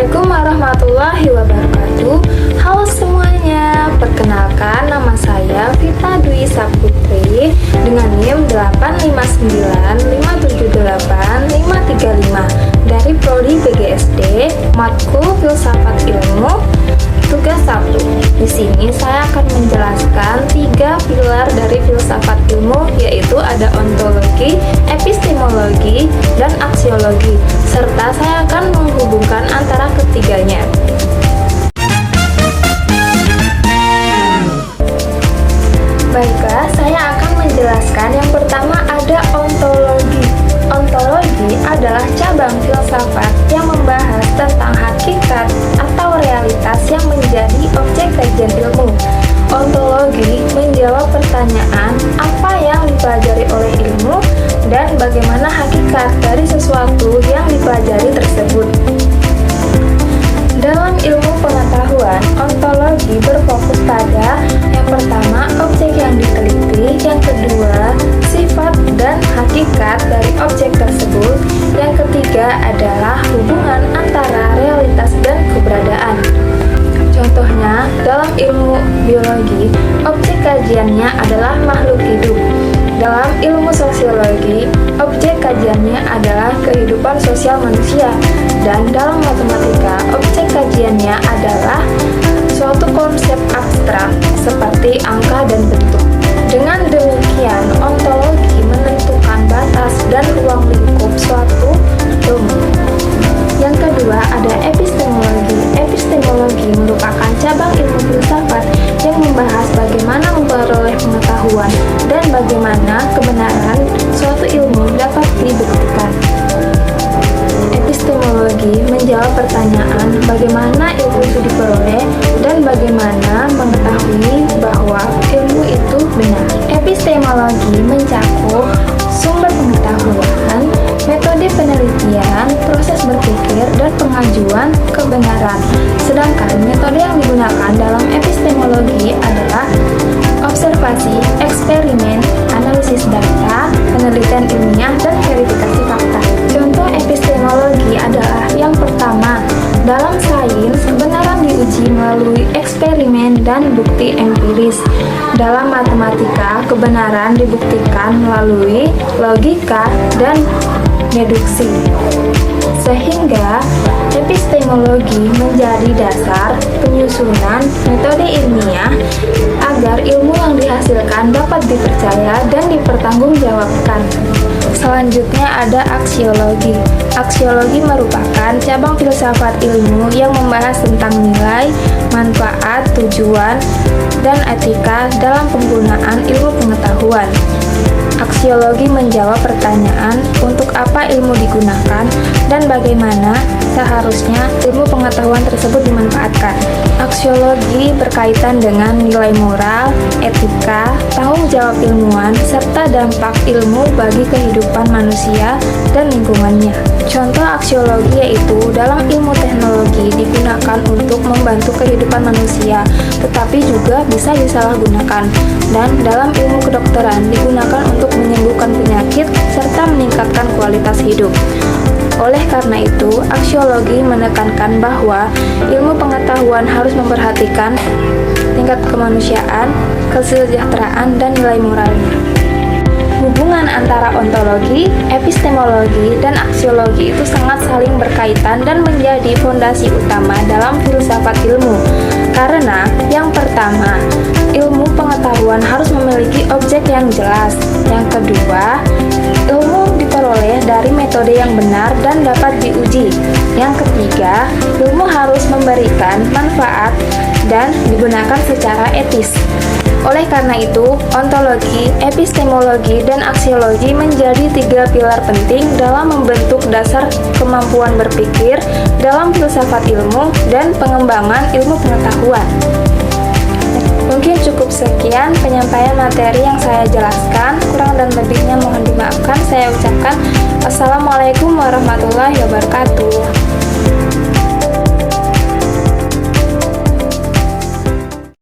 Assalamualaikum warahmatullahi wabarakatuh. Halo semuanya, perkenalkan nama saya Vita Dwi Saputri dengan NIM 859578535 dari Prodi PGSD, Matkul Filsafat Ilmu. Tugas 1. Di sini saya akan menjelaskan 3 pilar dari filsafat ilmu, yaitu ada ontologi, epistemologi, dan aksiologi, serta saya akan menghubungkan antara ketiganya. Baiklah, saya akan menjelaskan yang pertama ada ontologi. Ontologi adalah cabang filsafat yang membahas tentang hakikat atau realitas yang menjadi objek kajian ilmu. Ontologi menjawab pertanyaan apa yang dipelajari oleh ilmu dan bagaimana hakikat dari sesuatu yang dipelajari tersebut. Dalam ilmu pengetahuan, ontologi berfokus pada yang pertama, objek yang diteliti, yang kedua, sifat dan hakikat dari objek tersebut, yang ketiga adalah hubungan antara realitas dan keberadaan. Contohnya, dalam ilmu biologi, objek kajiannya adalah makhluk hidup. Dalam ilmu sosiologi, objek kajiannya adalah kehidupan sosial manusia. Dan dalam matematika, objek kajiannya adalah suatu konsep abstrak seperti angka dan bentuk. Dengan demikian, ontologi menentukan batas dan ruang lingkup suatu ilmu. Yang kedua, ada epistemologi. Epistemologi merupakan cabang ilmu filsafat yang membahas bagaimana memperoleh pengetahuan dan bagaimana kebenaran suatu ilmu dapat dibuktikan. Epistemologi menjawab pertanyaan bagaimana ilmu itu diperoleh dan bagaimana mengetahui bahwa ilmu itu benar. Epistemologi mencakup sumber pengetahuan, metode penelitian, proses berpikir, dan pengajuan kebenaran. Sedangkan metode yang digunakan dalam epistemologi adalah observasi, eksperimen, analisis data, penelitian ilmiah, dan verifikasi fakta. Contoh epistemologi adalah yang pertama, dalam sains, kebenaran diuji melalui eksperimen dan bukti empiris. Dalam matematika, kebenaran dibuktikan melalui logika dan deduksi. Sehingga epistemologi menjadi dasar penyusunan metode ilmiah agar ilmu yang dihasilkan dapat dipercaya dan dipertanggungjawabkan. Selanjutnya ada aksiologi. Aksiologi merupakan cabang filsafat ilmu yang membahas tentang nilai, manfaat, tujuan, dan etika dalam penggunaan ilmu pengetahuan. Aksiologi menjawab pertanyaan untuk apa ilmu digunakan dan bagaimana seharusnya ilmu pengetahuan tersebut dimanfaatkan. Aksiologi berkaitan dengan nilai moral, etika, tanggung jawab ilmuwan, serta dampak ilmu bagi kehidupan manusia dan lingkungannya. Contoh aksiologi yaitu dalam ilmu teknologi digunakan untuk membantu kehidupan manusia, tetapi juga bisa disalahgunakan. Dan dalam ilmu kedokteran digunakan untuk menyembuhkan penyakit serta meningkatkan kualitas hidup. Oleh karena itu, aksiologi menekankan bahwa ilmu pengetahuan harus memperhatikan tingkat kemanusiaan, kesejahteraan, dan nilai moralnya. Hubungan antara ontologi, epistemologi, dan aksiologi itu sangat saling berkaitan dan menjadi fondasi utama dalam filsafat ilmu. Karena yang pertama, ilmu pengetahuan harus memiliki objek yang jelas. Yang kedua, ilmu diperoleh dari metode yang benar dan dapat diuji. Yang ketiga, ilmu harus memberikan manfaat dan digunakan secara etis. Oleh karena itu, ontologi, epistemologi, dan aksiologi menjadi 3 pilar penting dalam membentuk dasar kemampuan berpikir dalam filsafat ilmu dan pengembangan ilmu pengetahuan. Mungkin cukup sekian penyampaian materi yang saya jelaskan. Kurang dan lebihnya mohon dimaafkan. Saya ucapkan Assalamualaikum warahmatullahi wabarakatuh.